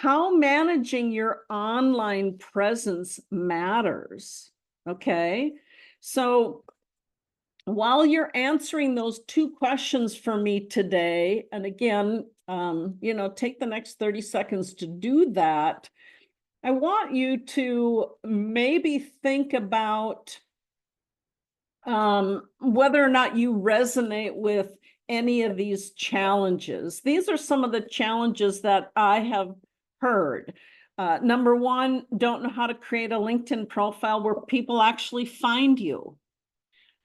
how managing your online presence matters. Okay. So while you're answering those two questions for me today, and again, take the next 30 seconds to do that, I want you to maybe think about whether or not you resonate with any of these challenges. These are some of the challenges that I have heard. Number one, don't know how to create a LinkedIn profile where people actually find you.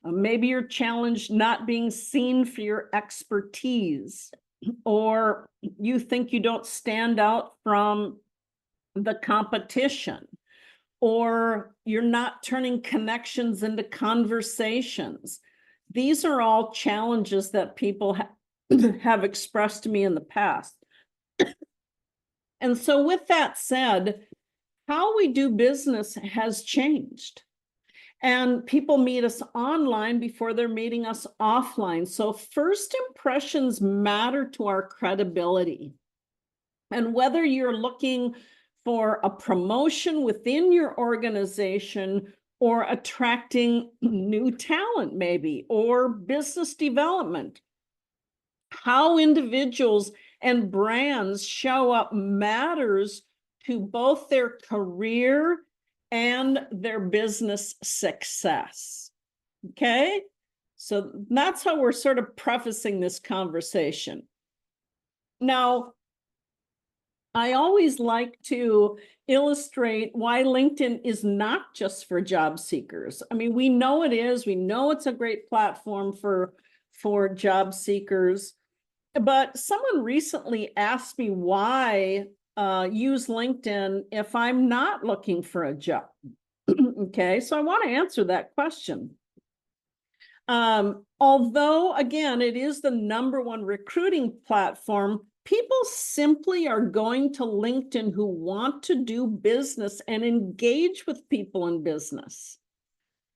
Maybe you're challenged not being seen for your expertise, or you think you don't stand out from the competition, or you're not turning connections into conversations. These are all challenges that people have expressed to me in the past. And so with that said, how we do business has changed. And people meet us online before they're meeting us offline. So first impressions matter to our credibility. And whether you're looking for a promotion within your organization or attracting new talent maybe, or business development, how individuals and brands show up matters to both their career and their business success. Okay? So that's how we're sort of prefacing this conversation. Now, I always like to illustrate why LinkedIn is not just for job seekers. I mean, we know it is. We know it's a great platform for job seekers. But someone recently asked me why use LinkedIn if I'm not looking for a job. Okay, so I want to answer that question. Although, again, it is the #1 recruiting platform, people simply are going to LinkedIn who want to do business and engage with people in business.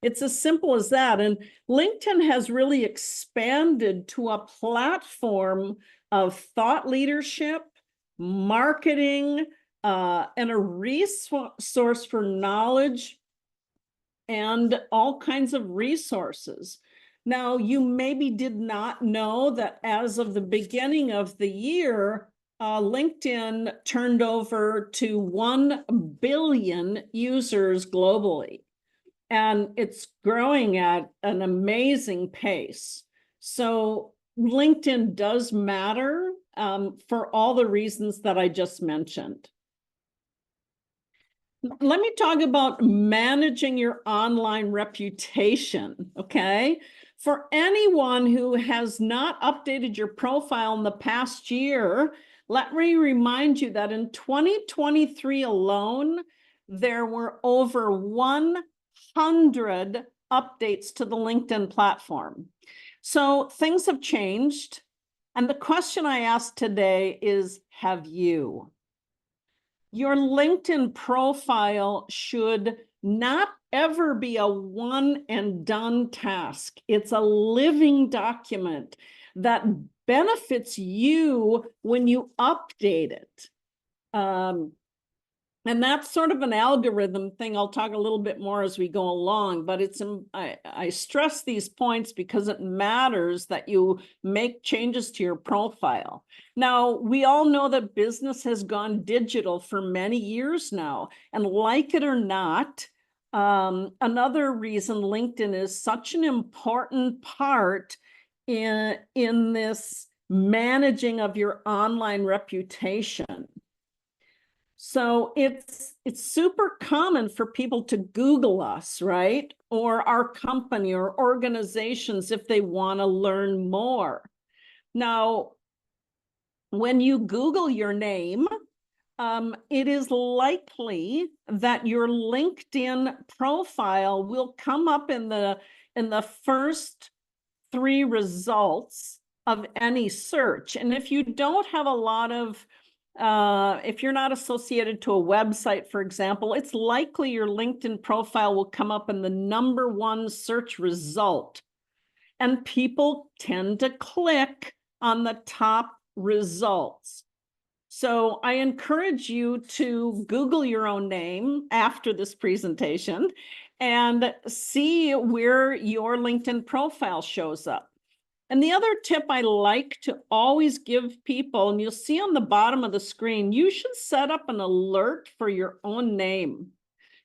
It's as simple as that. And LinkedIn has really expanded to a platform of thought leadership, marketing, and a resource for knowledge and all kinds of resources. Now, you maybe did not know that as of the beginning of the year, LinkedIn turned over to 1 billion users globally. And it's growing at an amazing pace. So LinkedIn does matter for all the reasons that I just mentioned. Let me talk about managing your online reputation, okay? For anyone who has not updated your profile in the past year, let me remind you that in 2023 alone, there were over 100 updates to the LinkedIn platform. So things have changed. And the question I asked today is, have you? Your LinkedIn profile should not ever be a one and done task. It's a living document that benefits you when you update it. And that's sort of an algorithm thing. I'll talk a little bit more as we go along, but I stress these points because it matters that you make changes to your profile. Now, we all know that business has gone digital for many years now, and like it or not, another reason LinkedIn is such an important part in this managing of your online reputation. So it's super common for people to Google us, right? Or our company or organizations if they want to learn more. Now, when you Google your name, it is likely that your LinkedIn profile will come up in the first 3 results of any search. And if you don't have a lot of if you're not associated to a website, for example, it's likely your LinkedIn profile will come up in the #1 search result. And people tend to click on the top results. So I encourage you to Google your own name after this presentation and see where your LinkedIn profile shows up. And the other tip I like to always give people, and you'll see on the bottom of the screen, you should set up an alert for your own name,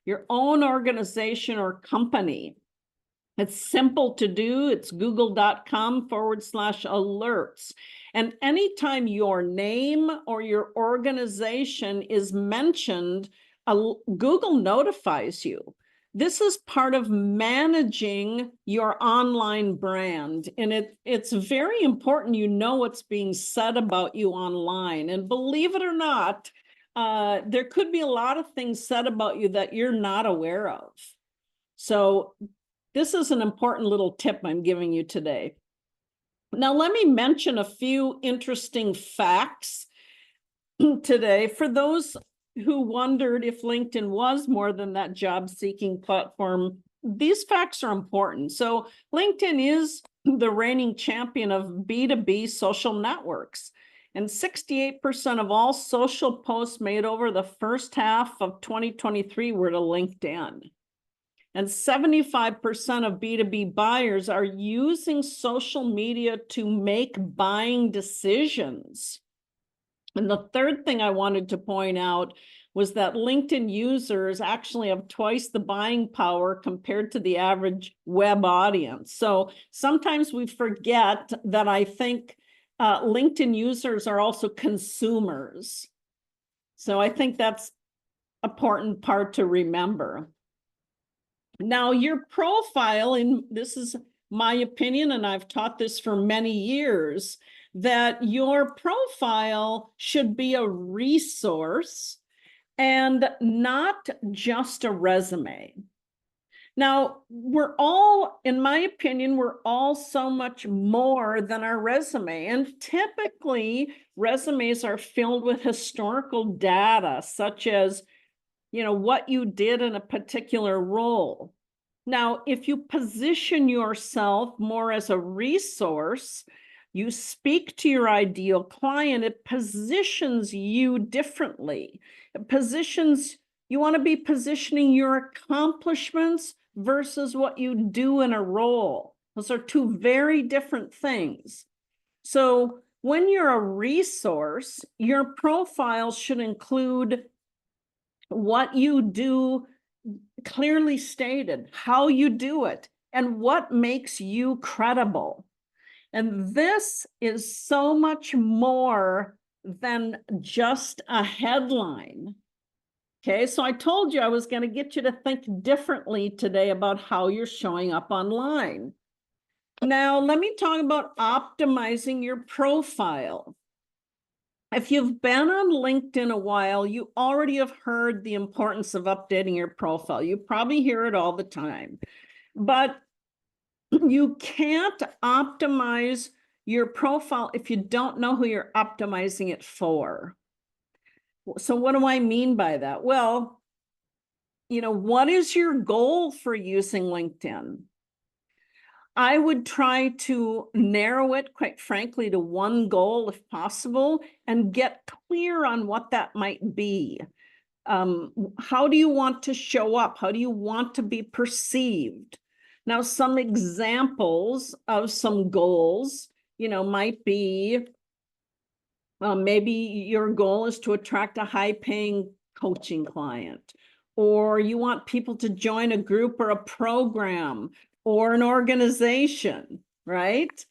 your own organization or company. It's simple to do. It's google.com/alerts. And anytime your name or your organization is mentioned, Google notifies you. This is part of managing your online brand. And it's very important you know what's being said about you online. And believe it or not, there could be a lot of things said about you that you're not aware of. So this is an important little tip I'm giving you today. Now, let me mention a few interesting facts today for those who wondered if LinkedIn was more than that job-seeking platform. These facts are important. So LinkedIn is the reigning champion of B2B social networks. And 68% of all social posts made over the first half of 2023 were to LinkedIn. And 75% of B2B buyers are using social media to make buying decisions. And the third thing I wanted to point out was that LinkedIn users actually have twice the buying power compared to the average web audience. So sometimes we forget that I think LinkedIn users are also consumers. So I think that's an important part to remember. Now, your profile, and this is my opinion, and I've taught this for many years, that your profile should be a resource and not just a resume. Now, we're all, in my opinion, we're all so much more than our resume. And typically, resumes are filled with historical data, such as what you did in a particular role. Now, if you position yourself more as a resource, you speak to your ideal client, it positions you differently. You want to be positioning your accomplishments versus what you do in a role. Those are two very different things. So when you're a resource, your profile should include what you do clearly stated, how you do it, and what makes you credible. And this is so much more than just a headline. Okay, so I told you I was going to get you to think differently today about how you're showing up online. Now, let me talk about optimizing your profile. If you've been on LinkedIn a while, you already have heard the importance of updating your profile. You probably hear it all the time, but you can't optimize your profile if you don't know who you're optimizing it for. So what do I mean by that? Well, what is your goal for using LinkedIn? I would try to narrow it, quite frankly, to one goal if possible, and get clear on what that might be. How do you want to show up? How do you want to be perceived? Now, some examples of some goals, might be maybe your goal is to attract a high-paying coaching client, or you want people to join a group or a program or an organization, right?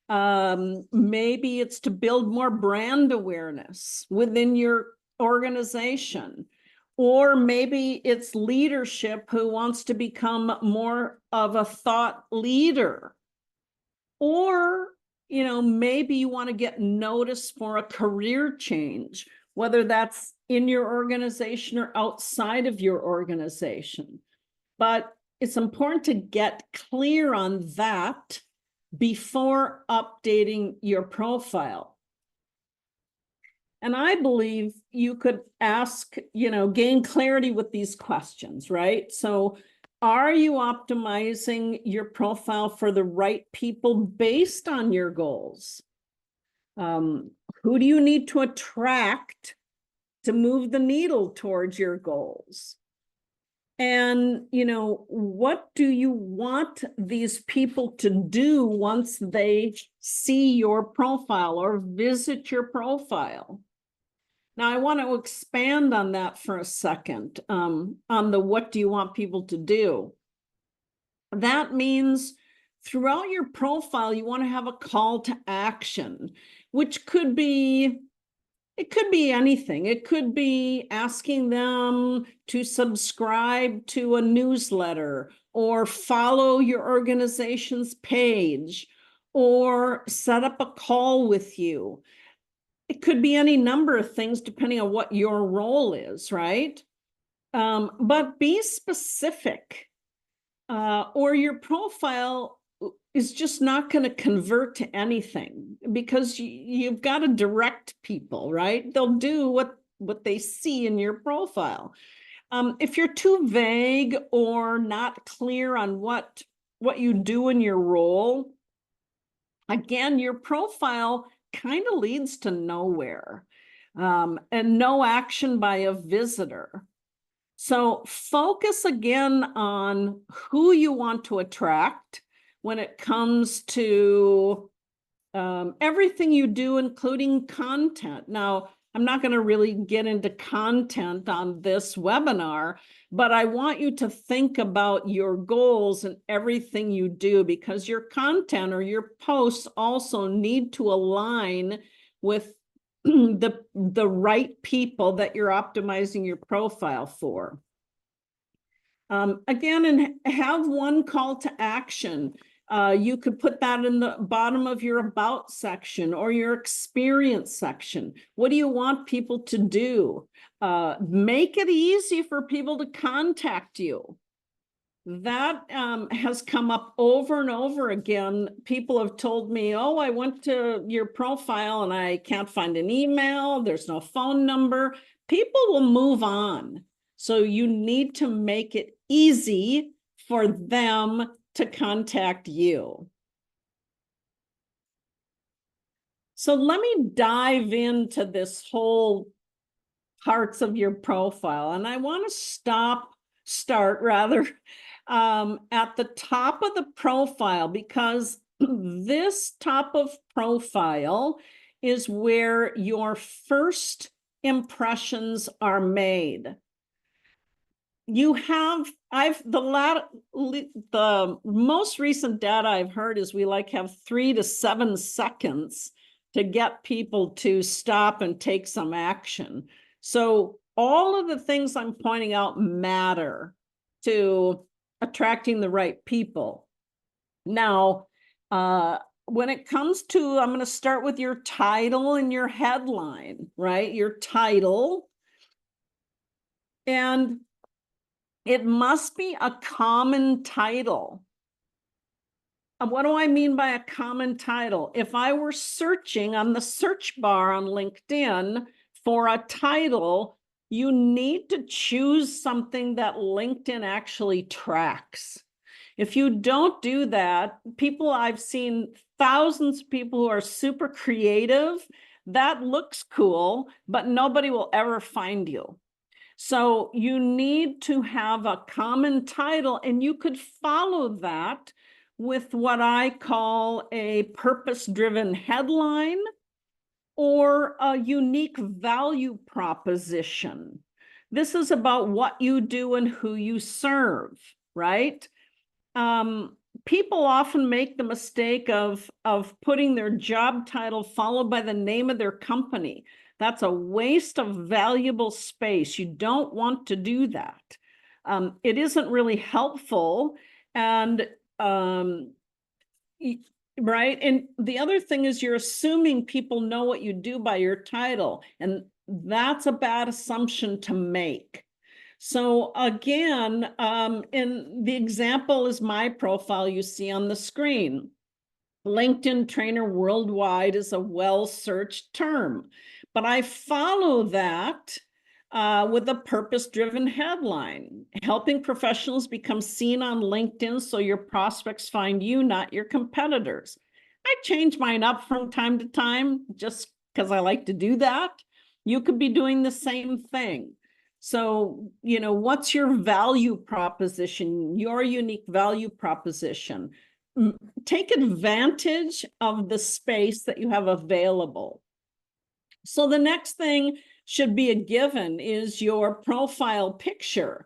Maybe it's to build more brand awareness within your organization, or maybe it's leadership who wants to become more of a thought leader, or maybe you want to get noticed for a career change, whether that's in your organization or outside of your organization. But it's important to get clear on that before updating your profile. And I believe you could ask, gain clarity with these questions, right? So are you optimizing your profile for the right people based on your goals? Who do you need to attract to move the needle towards your goals? And, what do you want these people to do once they see your profile or visit your profile? Now, I want to expand on that for a second, on the what do you want people to do? That means throughout your profile, you want to have a call to action, which could be, it could be anything. It could be asking them to subscribe to a newsletter or follow your organization's page or set up a call with you. It could be any number of things depending on what your role is, right? But be specific, or your profile is just not going to convert to anything because you've got to direct people, right? They'll do what they see in your profile. If you're too vague or not clear on what you do in your role, again, your profile kind of leads to nowhere, and no action by a visitor. So focus again on who you want to attract when it comes to everything you do, including content. Now, I'm not going to really get into content on this webinar, but I want you to think about your goals and everything you do, because your content or your posts also need to align with the right people that you're optimizing your profile for. Again, and have one call to action. You could put that in the bottom of your about section or your experience section. What do you want people to do? Make it easy for people to contact you. That has come up over and over again. People have told me, oh, I went to your profile and I can't find an email. There's no phone number. People will move on. So you need to make it easy for them to contact you. So let me dive into this whole parts of your profile. And I want to start at the top of the profile, because this top of profile is where your first impressions are made. The most recent data I've heard is we have 3 to 7 seconds to get people to stop and take some action. So all of the things I'm pointing out matter to attracting the right people. Now, when it comes to, I'm going to start with your title and your headline, right? Your title. And it must be a common title. And what do I mean by a common title? If I were searching on the search bar on LinkedIn for a title, you need to choose something that LinkedIn actually tracks. If you don't do that, I've seen thousands of people who are super creative. That looks cool, but nobody will ever find you. So you need to have a common title, and you could follow that with what I call a purpose-driven headline or a unique value proposition. This is about what you do and who you serve, right? People often make the mistake of putting their job title followed by the name of their company. That's a waste of valuable space. You don't want to do that. It isn't really helpful. And right. And the other thing is you're assuming people know what you do by your title. And that's a bad assumption to make. So again, in the example is my profile you see on the screen. LinkedIn trainer worldwide is a well-searched term, but I follow that with a purpose-driven headline, helping professionals become seen on LinkedIn so your prospects find you, not your competitors. I change mine up from time to time, just because I like to do that. You could be doing the same thing. So, what's your value proposition, your unique value proposition? Take advantage of the space that you have available. So the next thing should be a given is your profile picture.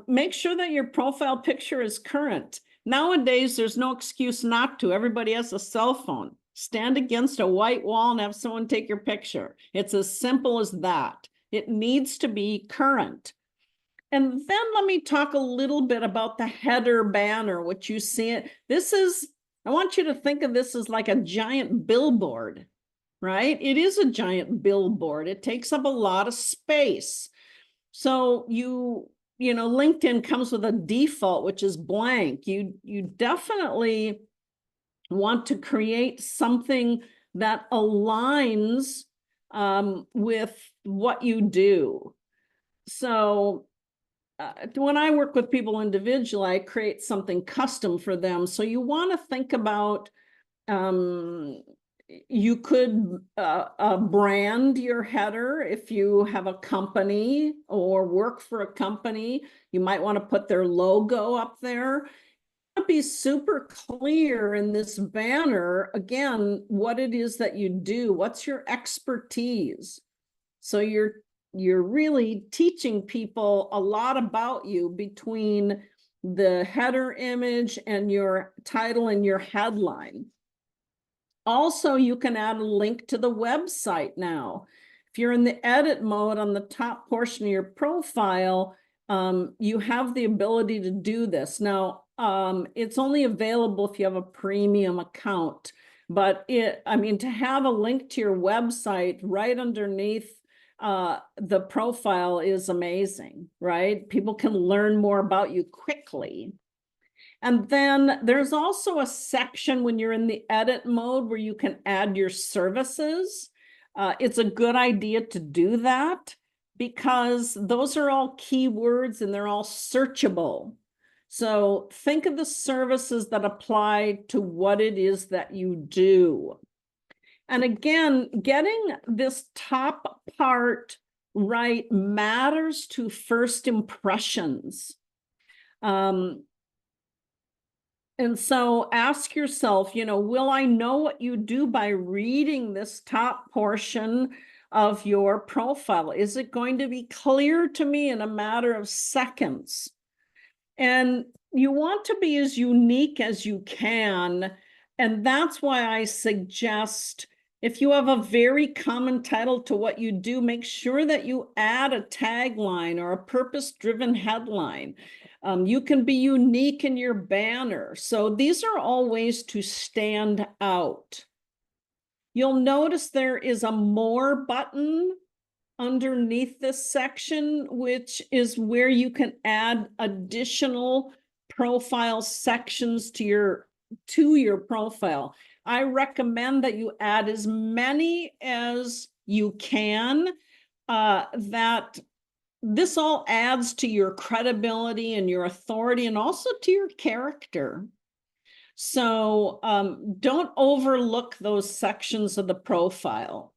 Make sure that your profile picture is current. Nowadays, there's no excuse not to. Everybody has a cell phone. Stand against a white wall and have someone take your picture. It's as simple as that. It needs to be current. And then let me talk a little bit about the header banner, which you see it. I want you to think of this as like a giant billboard, right? It is a giant billboard. It takes up a lot of space. So LinkedIn comes with a default, which is blank. You definitely want to create something that aligns with what you do. So when I work with people individually, I create something custom for them. So you want to think about, you could brand your header if you have a company or work for a company. You might want to put their logo up there. Be super clear in this banner, again, what it is that you do, what's your expertise. So you're really teaching people a lot about you between the header image and your title and your headline. Also, you can add a link to the website now. If you're in the edit mode on the top portion of your profile, you have the ability to do this. Now, it's only available if you have a premium account, but to have a link to your website right underneath the profile is amazing, right? People can learn more about you quickly. And then there's also a section when you're in the edit mode where you can add your services. It's a good idea to do that because those are all keywords and they're all searchable. So think of the services that apply to what it is that you do. And again, getting this top part right matters to first impressions. And so ask yourself, will I know what you do by reading this top portion of your profile? Is it going to be clear to me in a matter of seconds? And you want to be as unique as you can. And that's why I suggest if you have a very common title to what you do, make sure that you add a tagline or a purpose-driven headline. You can be unique in your banner. So these are all ways to stand out. You'll notice there is a more button underneath this section, which is where you can add additional profile sections to your profile. I recommend that you add as many as you can, that this all adds to your credibility and your authority and also to your character. So don't overlook those sections of the profile.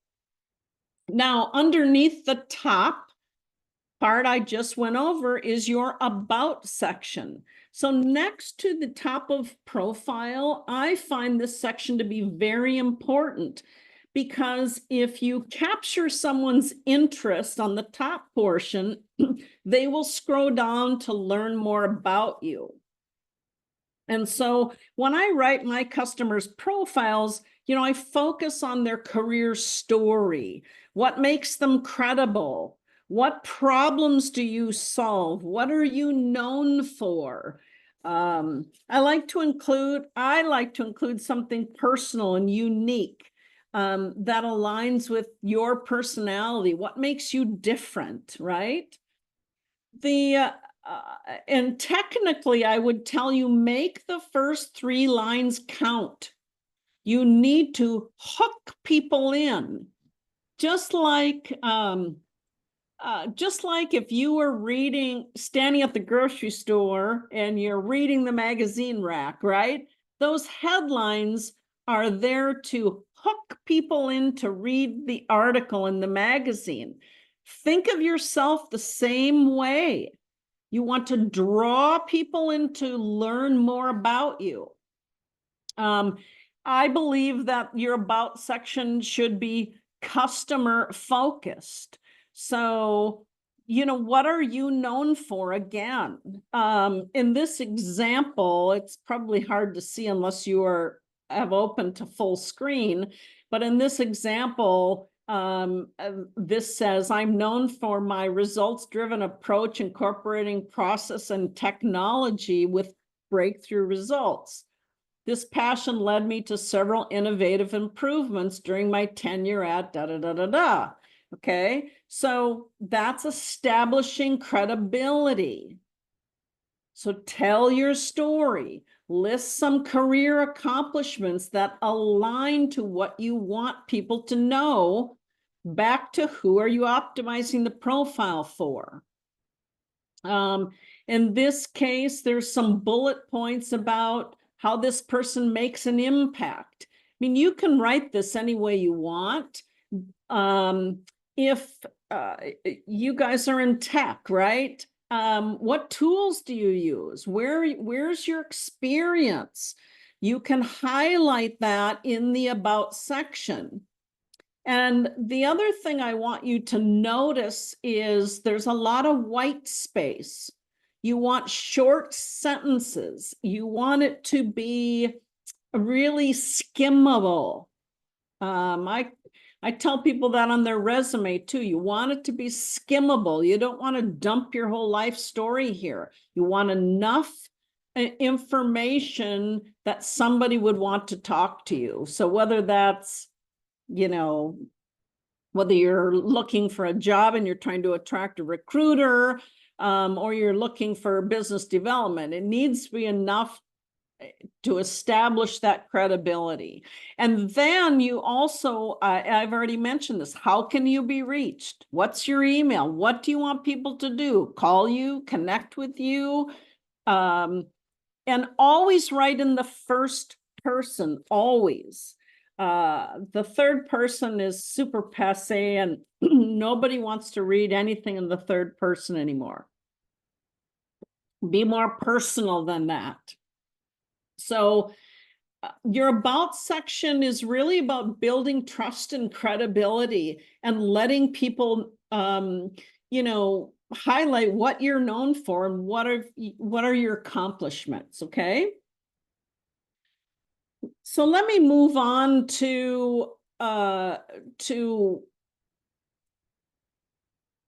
Now, underneath the top part I just went over is your about section. So next to the top of profile, I find this section to be very important because if you capture someone's interest on the top portion, they will scroll down to learn more about you. And so when I write my customers' profiles, I focus on their career story. What makes them credible? What problems do you solve? What are you known for? I like to include something personal and unique that aligns with your personality. What makes you different, right? And technically, I would tell you, make the first 3 lines count. You need to hook people in, just like if you were standing at the grocery store and you're reading the magazine rack, right? Those headlines are there to hook people in to read the article in the magazine. Think of yourself the same way. You want to draw people in to learn more about you. I believe that your about section should be customer focused. So, what are you known for again? In this example, it's probably hard to see unless you have open to full screen. But in this example, this says, I'm known for my results-driven approach, incorporating process and technology with breakthrough results. This passion led me to several innovative improvements during my tenure at da-da-da-da-da. Okay, so that's establishing credibility. So tell your story. List some career accomplishments that align to what you want people to know. Back to who are you optimizing the profile for? In this case, there's some bullet points about how this person makes an impact. I mean, you can write this any way you want. If you guys are in tech, right? What tools do you use? Where's your experience? You can highlight that in the about section. And the other thing I want you to notice is there's a lot of white space. You want short sentences. You want it to be really skimmable. I tell people that on their resume too. You want it to be skimmable. You don't want to dump your whole life story here. You want enough information that somebody would want to talk to you. So whether that's, whether you're looking for a job and you're trying to attract a recruiter, or you're looking for business development, it needs to be enough to establish that credibility. And then you also, I've already mentioned this, how can you be reached? What's your email? What do you want people to do? Call you, connect with you, and always write in the first person, always. The third person is super passé, and nobody wants to read anything in the third person anymore. Be more personal than that. So your about section is really about building trust and credibility and letting people, highlight what you're known for and what are your accomplishments, okay? So let me move on to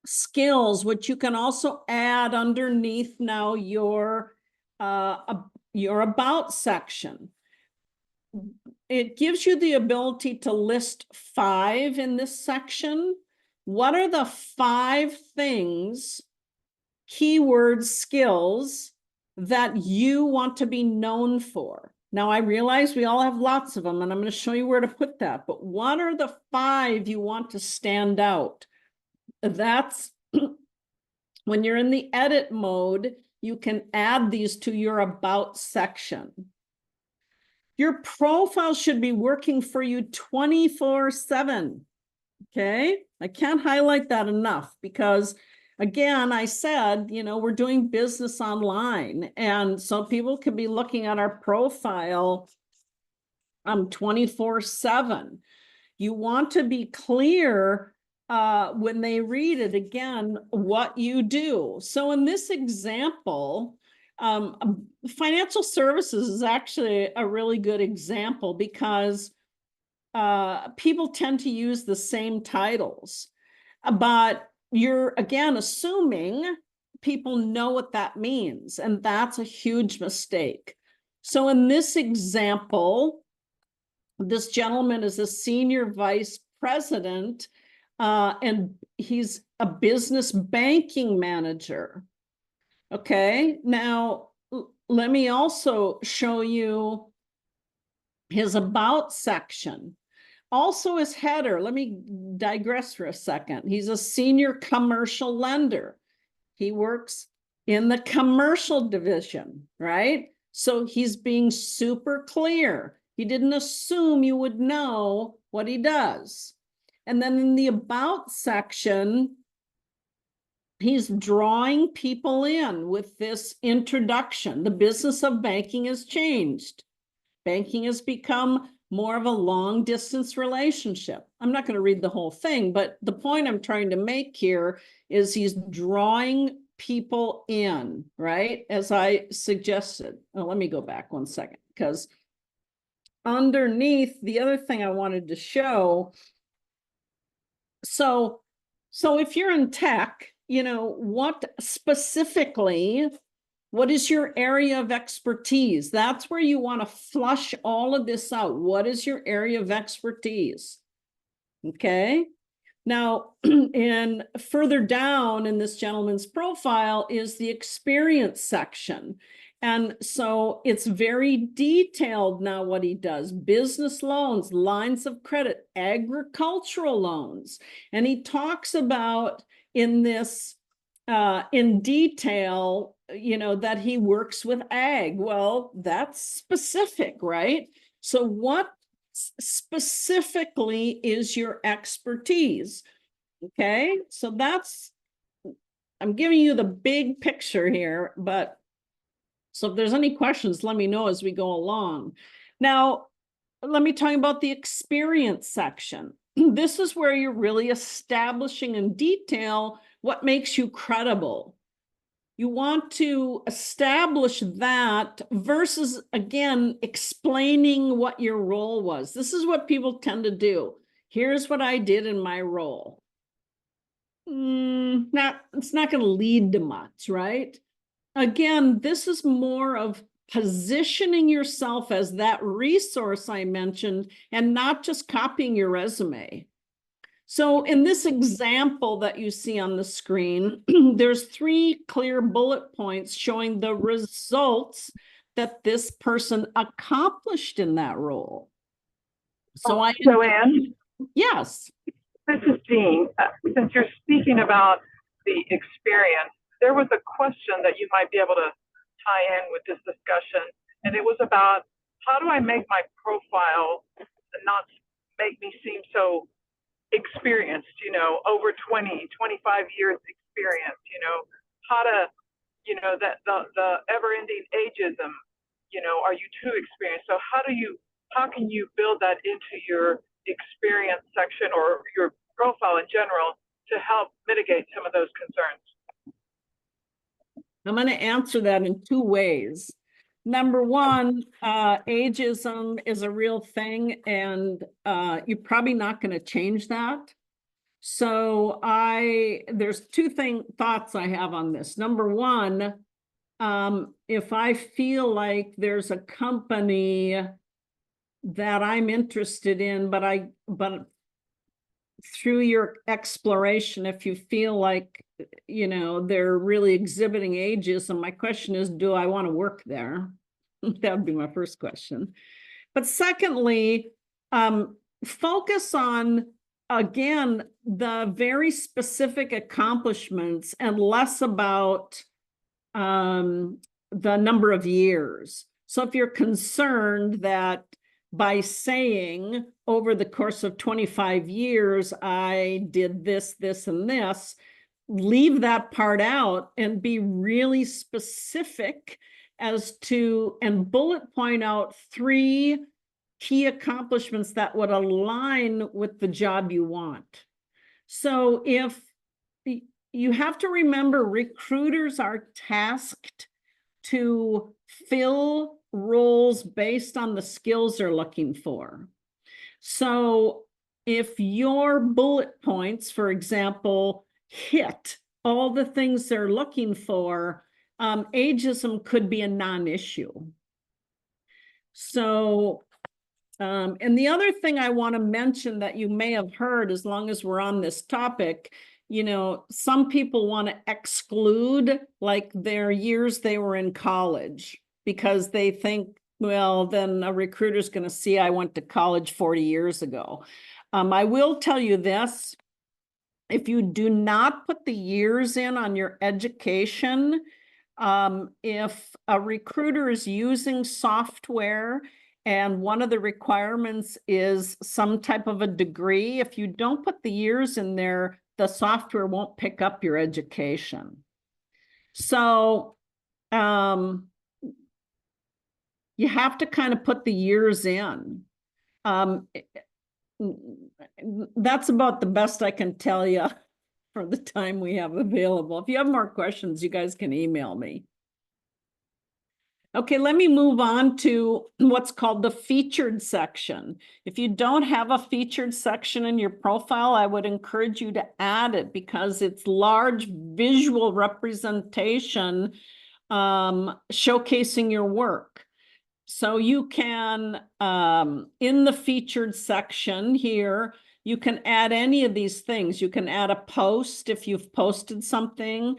skills, which you can also add underneath now your about section. It gives you the ability to list 5 in this section. What are the 5 things, keywords, skills that you want to be known for? Now, I realize we all have lots of them, and I'm going to show you where to put that. But what are the 5 you want to stand out? That's when you're in the edit mode, you can add these to your about section. Your profile should be working for you 24/7. Okay, I can't highlight that enough because, again, I said, we're doing business online. And so people could be looking at our profile 24/7. You want to be clear when they read it, again, what you do. So in this example, financial services is actually a really good example because people tend to use the same titles, but you're, again, assuming people know what that means, and that's a huge mistake. So in this example, this gentleman is a senior vice president, and he's a business banking manager. Okay, now let me also show you his about section. Also his header, let me digress for a second. He's a senior commercial lender. He works in the commercial division, right? So he's being super clear. He didn't assume you would know what he does. And then in the about section, he's drawing people in with this introduction. The business of banking has changed. Banking has become more of a long distance relationship. I'm not going to read the whole thing, but the point I'm trying to make here is he's drawing people in, right? As I suggested. Oh, let me go back one second, because underneath, the other thing I wanted to show. So if you're in tech, what specifically, what is your area of expertise? That's where you want to flush all of this out. What is your area of expertise? Okay. Now, and further down in this gentleman's profile is the experience section. And so it's very detailed now what he does: business loans, lines of credit, agricultural loans. And he talks about in this, in detail, that he works with ag. Well, that's specific, right? So what specifically is your expertise? Okay, so I'm giving you the big picture here, but so if there's any questions, let me know as we go along. Now, let me talk about the experience section. This is where you're really establishing in detail what makes you credible. You want to establish that versus, again, explaining what your role was. This is what people tend to do. Here's what I did in my role. It's not going to lead to much, right? Again, this is more of positioning yourself as that resource I mentioned and not just copying your resume. So in this example that you see on the screen, there's 3 clear bullet points showing the results that this person accomplished in that role. So Ann? Yes. This is Jean. Since you're speaking about the experience, there was a question that you might be able to tie in with this discussion, and it was about how do I make my profile not make me seem so experienced, over 20, 25 years experience, how to, that the ever-ending ageism, are you too experienced? So how can you build that into your experience section or your profile in general to help mitigate some of those concerns? I'm going to answer that in 2 ways. Number one, ageism is a real thing, and you're probably not going to change that. So there's 2 thoughts I have on this. Number one, if I feel like there's a company that I'm interested in, but through your exploration, if you feel like, they're really exhibiting ageism, my question is, do I want to work there? That would be my first question. But secondly, focus on, again, the very specific accomplishments and less about the number of years. So if you're concerned that by saying over the course of 25 years, I did this, this, and this, leave that part out and be really specific as to, and bullet point out 3 key accomplishments that would align with the job you want. So if you have to remember, recruiters are tasked to fill roles based on the skills they're looking for. So if your bullet points, for example, hit all the things they're looking for, ageism could be a non-issue. So, and the other thing I want to mention that you may have heard, as long as we're on this topic, some people want to exclude like their years they were in college because they think, well, then a recruiter's going to see I went to college 40 years ago. I will tell you this. If you do not put the years in on your education, if a recruiter is using software And one of the requirements is some type of a degree. If you don't put the years in there, the software won't pick up your education. So you have to kind of put the years in. That's about the best I can tell you for the time we have available. If you have more questions, you guys can email me. Okay, let me move on to what's called the featured section. If you don't have a featured section in your profile, I would encourage you to add it because it's large visual representation showcasing your work. So you can, in the featured section here, you can add any of these things. You can add a post if you've posted something.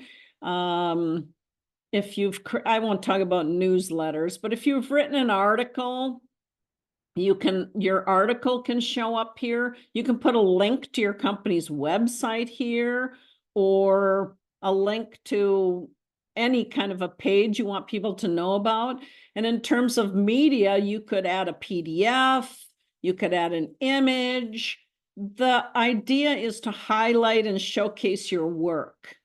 If you've, I won't talk about newsletters, but if you've written an article, your article can show up here. You can put a link to your company's website here, or a link to any kind of a page you want people to know about. And in terms of media, you could add a PDF, you could add an image. The idea is to highlight and showcase your work.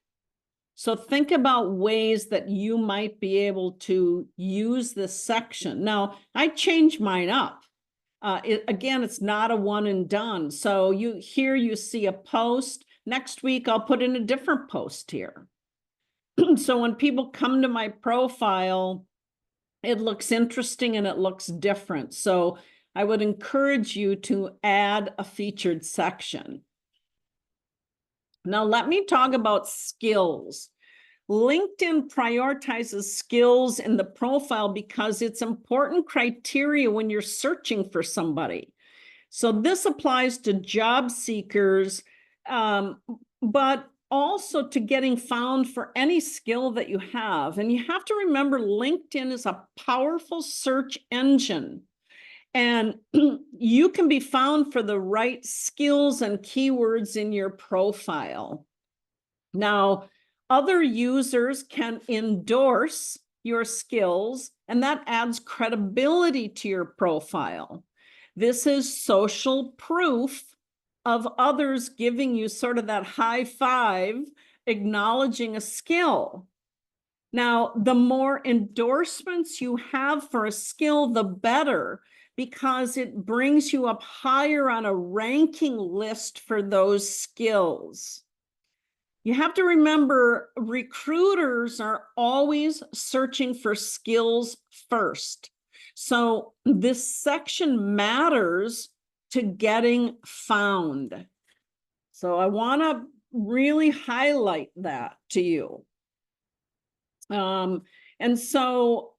So think about ways that you might be able to use this section. Now, I changed mine up. Again, it's not a one and done. So here you see a post. Next week, I'll put in a different post here. So when people come to my profile, it looks interesting and it looks different. So I would encourage you to add a featured section. Now, let me talk about skills. LinkedIn prioritizes skills in the profile because it's important criteria when you're searching for somebody. So this applies to job seekers, but also to getting found for any skill that you have. And you have to remember, LinkedIn is a powerful search engine. And you can be found for the right skills and keywords in your profile. Now, other users can endorse your skills, and that adds credibility to your profile. This is social proof of others giving you sort of that high five, acknowledging a skill. Now, the more endorsements you have for a skill, the better, because it brings you up higher on a ranking list for those skills. You have to remember, recruiters are always searching for skills first. So this section matters to getting found. So I want to really highlight that to you. And so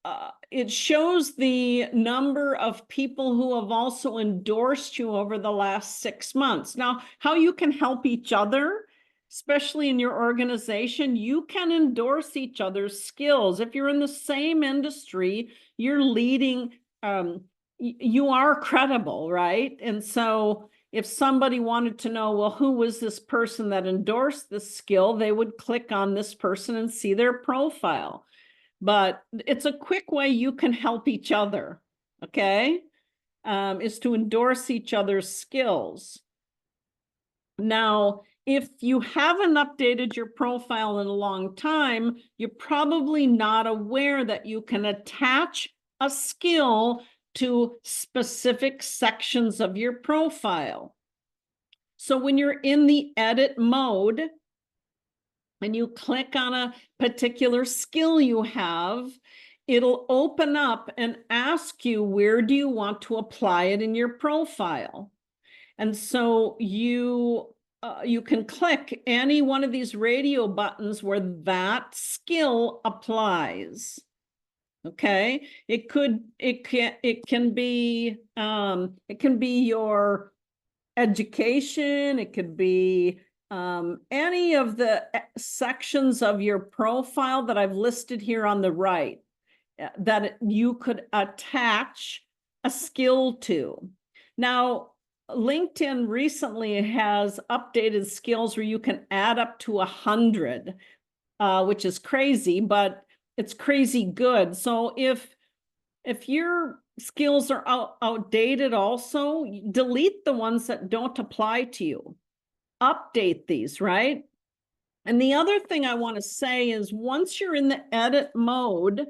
it shows the number of people who have also endorsed you over the last 6 months. Now, how you can help each other, especially in your organization, you can endorse each other's skills. If you're in the same industry, you're leading, you are credible, right? And so if somebody wanted to know, well, who was this person that endorsed this skill, they would click on this person and see their profile. But it's a quick way you can help each other, okay? Is to endorse each other's skills. Now, if you haven't updated your profile in a long time, you're probably not aware that you can attach a skill to specific sections of your profile. So when you're in the edit mode and you click on a particular skill you have, it'll open up and ask you, where do you want to apply it in your profile? And so you can click any one of these radio buttons where that skill applies. Okay, it can be your education, it could be any of the sections of your profile that I've listed here on the right that you could attach a skill to. Now, LinkedIn recently has updated skills where you can add up to 100, which is crazy, but it's crazy good. So if if your skills are outdated also, delete the ones that don't apply to you. Update these, right? And the other thing I want to say is once you're in the edit mode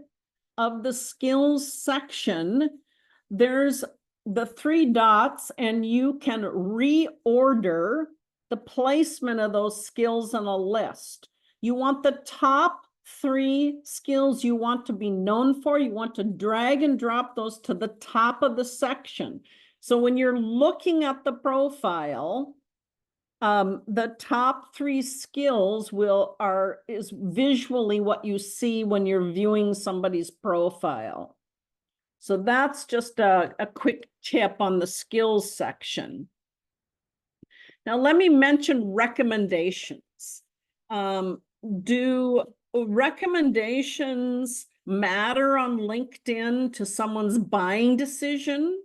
of the skills section, there's the 3 dots and you can reorder the placement of those skills in a list. You want the top 3 skills you want to be known for. You want to drag and drop those to the top of the section. So when you're looking at the profile, the top 3 skills is visually what you see when you're viewing somebody's profile. So that's just a quick tip on the skills section. Now, let me mention recommendations. Do recommendations matter on LinkedIn to someone's buying decision,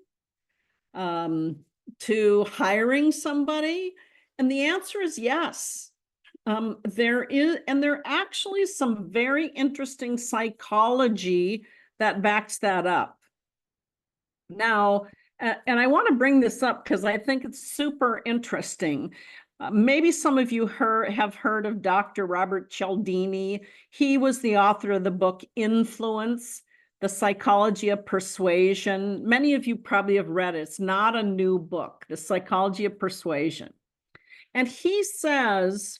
to hiring somebody? And the answer is yes. There are actually some very interesting psychology that backs that up. Now, and I want to bring this up because I think it's super interesting. Maybe some of you have heard of Dr. Robert Cialdini. He was the author of the book Influence, The Psychology of Persuasion. Many of you probably have read it. It's not a new book, The Psychology of Persuasion. And he says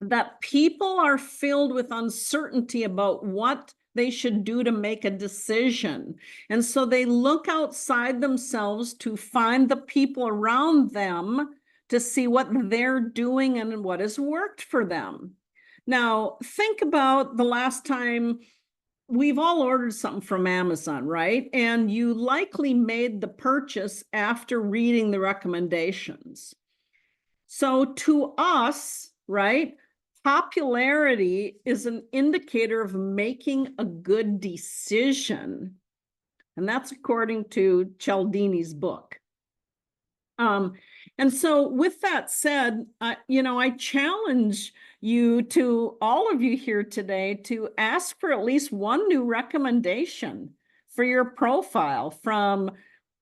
that people are filled with uncertainty about what they should do to make a decision. And so they look outside themselves to find the people around them to see what they're doing and what has worked for them. Now, think about the last time we've all ordered something from Amazon, right? And you likely made the purchase after reading the recommendations. So to us, right, popularity is an indicator of making a good decision. And that's according to Cialdini's book. And so with that said, I challenge you to all of you here today to ask for at least one new recommendation for your profile from,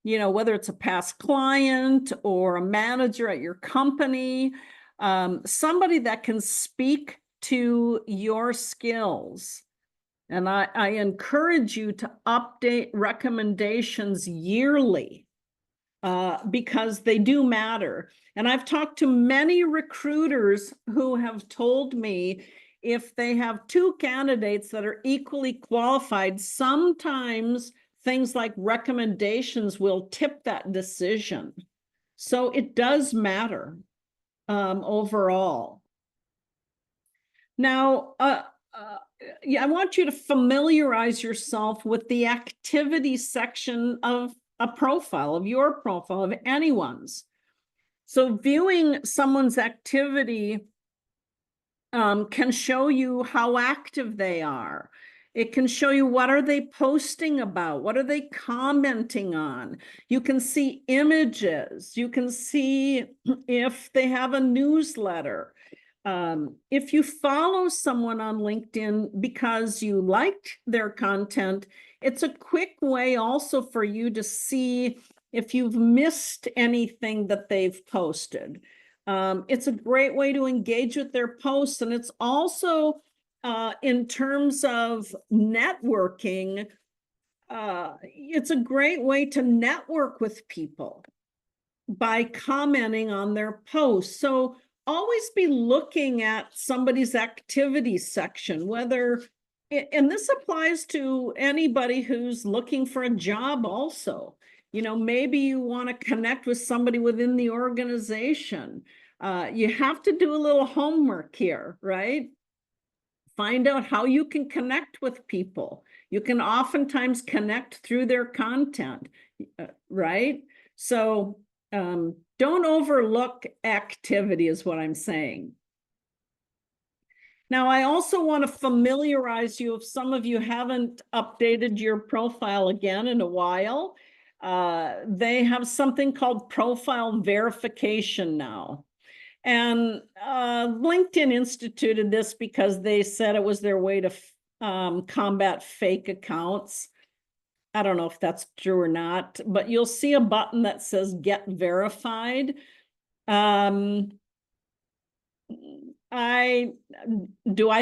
whether it's a past client or a manager at your company, somebody that can speak to your skills. And I encourage you to update recommendations yearly. Because they do matter. And I've talked to many recruiters who have told me if they have 2 candidates that are equally qualified, sometimes things like recommendations will tip that decision. So it does matter overall. Now, I want you to familiarize yourself with the activity section of a profile, of your profile, of anyone's. So viewing someone's activity can show you how active they are. It can show you what are they posting about, what are they commenting on. You can see images. You can see if they have a newsletter. If you follow someone on LinkedIn because you liked their content, it's a quick way also for you to see if you've missed anything that they've posted. It's a great way to engage with their posts. And it's also, in terms of networking, it's a great way to network with people by commenting on their posts. So always be looking at somebody's activity section, and this applies to anybody who's looking for a job also. Maybe you want to connect with somebody within the organization. You have to do a little homework here, right? Find out how you can connect with people. You can oftentimes connect through their content, right? So don't overlook activity is what I'm saying. Now, I also want to familiarize you, if some of you haven't updated your profile again in a while, they have something called profile verification now. And LinkedIn instituted this because they said it was their way to combat fake accounts. I don't know if that's true or not, but you'll see a button that says get verified. I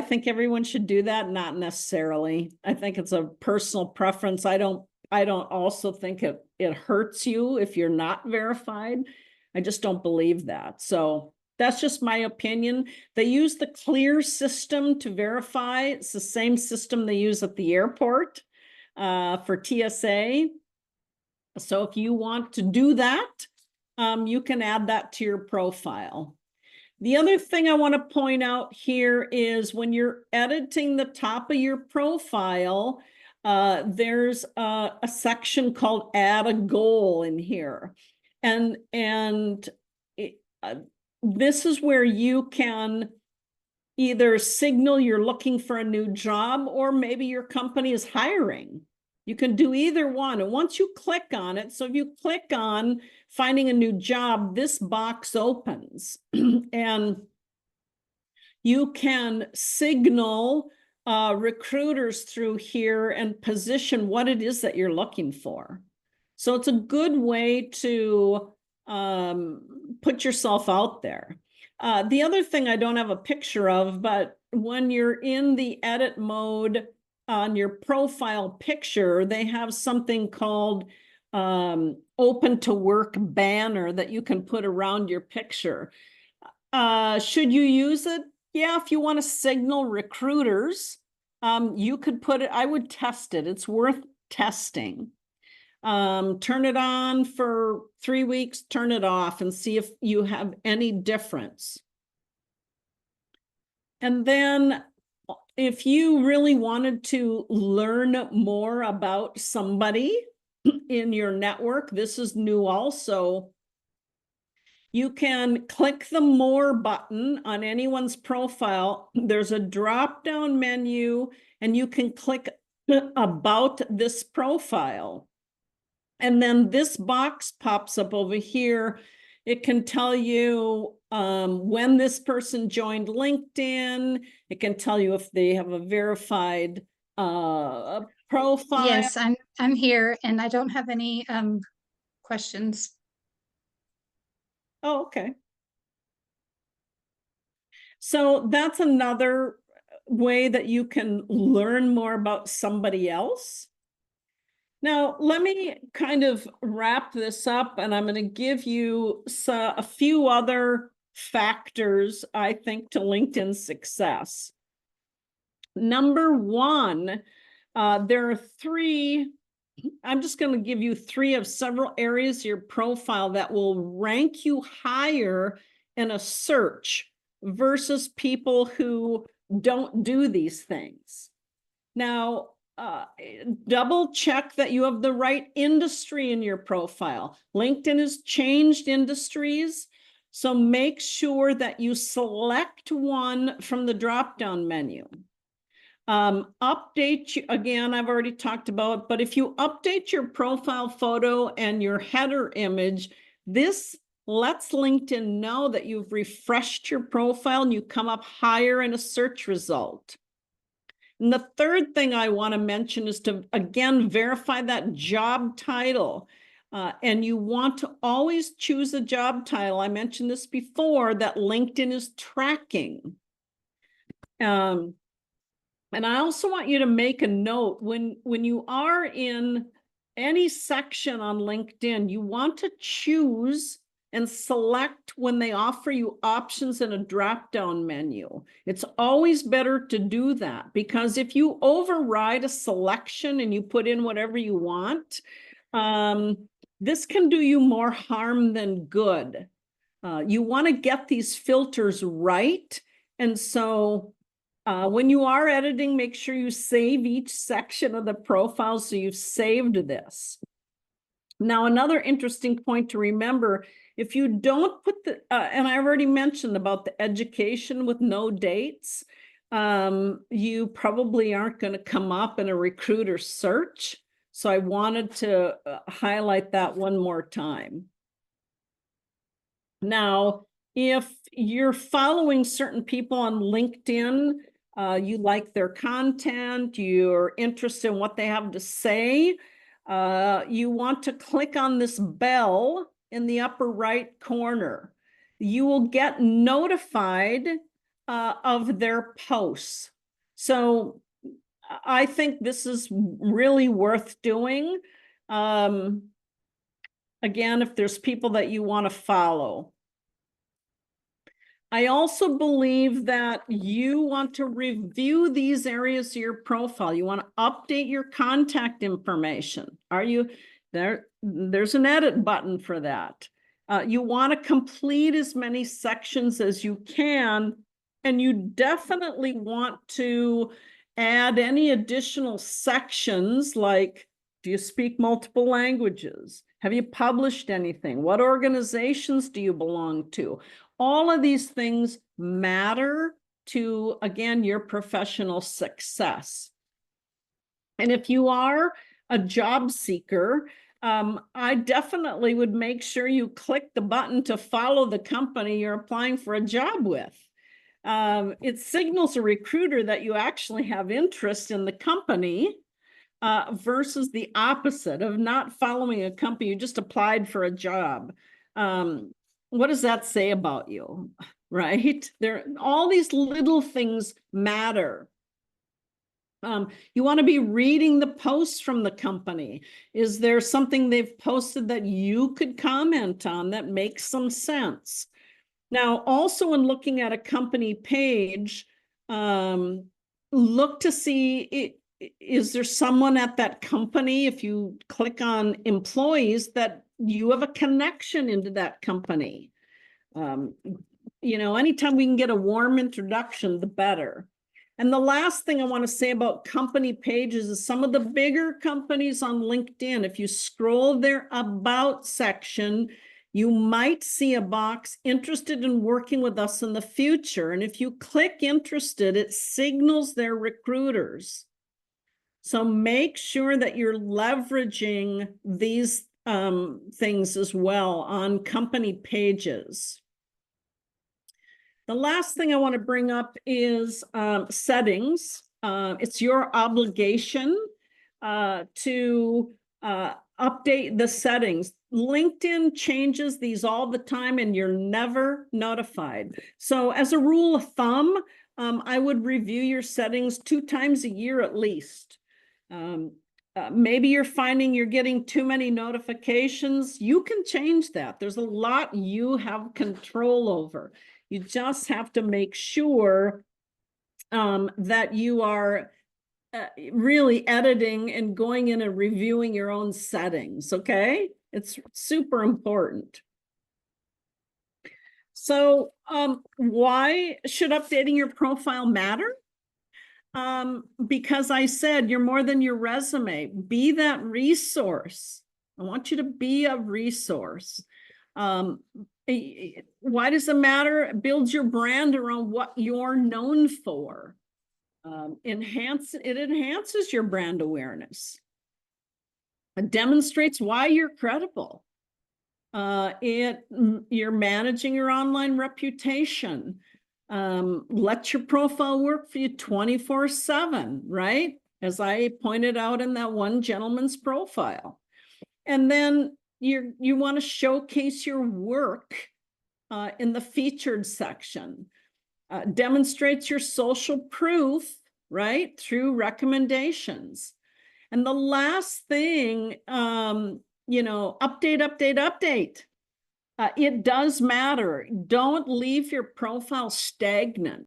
think everyone should do that? Not necessarily. I think it's a personal preference. I don't also think it hurts you if you're not verified. I just don't believe that. So that's just my opinion. They use the Clear system to verify. It's the same system they use at the airport for TSA. So if you want to do that, you can add that to your profile. The other thing I want to point out here is when you're editing the top of your profile, there's a section called add a goal in here. And this is where you can either signal you're looking for a new job, or maybe your company is hiring. You can do either one. And once you click on it, so if you click on finding a new job, this box opens and you can signal recruiters through here and position what it is that you're looking for. So it's a good way to put yourself out there. The other thing I don't have a picture of, but when you're in the edit mode on your profile picture, they have something called open to work banner that you can put around your picture. Should you use it? Yeah, if you want to signal recruiters, you could put it, I would test it. It's worth testing. Turn it on for 3 weeks, turn it off and see if you have any difference. And then if you really wanted to learn more about somebody in your network, this is new also. You can click the more button on anyone's profile. There's a drop-down menu and you can click about this profile. And then this box pops up over here. It can tell you when this person joined LinkedIn. It can tell you if they have a verified profile. Yes, I'm here and I don't have any questions. Oh, okay. So that's another way that you can learn more about somebody else. Now, let me kind of wrap this up, and I'm going to give you a few other factors, I think, to LinkedIn success. Number one, there are three. I'm just going to give you three of several areas of your profile that will rank you higher in a search versus people who don't do these things. Now, double check that you have the right industry in your profile. LinkedIn has changed industries, so make sure that you select one from the drop-down menu. Update, again, I've already talked about, but if you update your profile photo and your header image, this lets LinkedIn know that you've refreshed your profile and you come up higher in a search result. And the third thing I want to mention is to, again, verify that job title. And you want to always choose a job title. I mentioned this before, that LinkedIn is tracking. And I also want you to make a note when you are in any section on LinkedIn, you want to choose and select when they offer you options in a drop-down menu. It's always better to do that, because if you override a selection and you put in whatever you want, this can do you more harm than good. You want to get these filters right. And so when you are editing, make sure you save each section of the profile so you've saved this. Now, another interesting point to remember, if you don't put the, and I already mentioned about the education with no dates, you probably aren't going to come up in a recruiter search. So I wanted to highlight that one more time. Now, if you're following certain people on LinkedIn, you like their content, you're interested in what they have to say, You want to click on this bell in the upper right corner. You will get notified of their posts. So I think this is really worth doing. Again, if there's people that you want to follow. I also believe that you want to review these areas of your profile. You want to update your contact information. Are you there? There's an edit button for that. You want to complete as many sections as you can, and you definitely want to add any additional sections like, do you speak multiple languages? Have you published anything? What organizations do you belong to? All of these things matter to, again, your professional success. And if you are a job seeker, I definitely would make sure you click the button to follow the company you're applying for a job with. It signals a recruiter that you actually have interest in the company versus the opposite of not following a company. You just applied for a job. What does that say about you, right? All these little things matter. You want to be reading the posts from the company. Is there something they've posted that you could comment on that makes some sense? Now, also in looking at a company page, look to see, is there someone at that company, if you click on employees, that you have a connection into that company. You know, anytime we can get a warm introduction, the better. And the last thing I want to say about company pages is some of the bigger companies on LinkedIn, if you scroll their About section, you might see a box interested in working with us in the future. And if you click interested, it signals their recruiters. So make sure that you're leveraging these things as well on company pages. The last thing I want to bring up is settings. It's your obligation to update the settings. LinkedIn changes these all the time and you're never notified. So as a rule of thumb, I would review your settings 2 times a year at least. Maybe you're finding you're getting too many notifications. You can change that. There's a lot you have control over. You just have to make sure that you are really editing and going in and reviewing your own settings, okay? It's super important. So why should updating your profile matter? Because I said you're more than your resume. Be that resource. I want you to be a resource. Why does it matter? It builds your brand around what you're known for. It enhances your brand awareness. It demonstrates why you're credible. You're managing your online reputation. Let your profile work for you 24/7, right? As I pointed out in that one gentleman's profile. And then you want to showcase your work in the featured section. Demonstrates your social proof, right? Through recommendations. And the last thing, you know, update. It does matter. Don't leave your profile stagnant.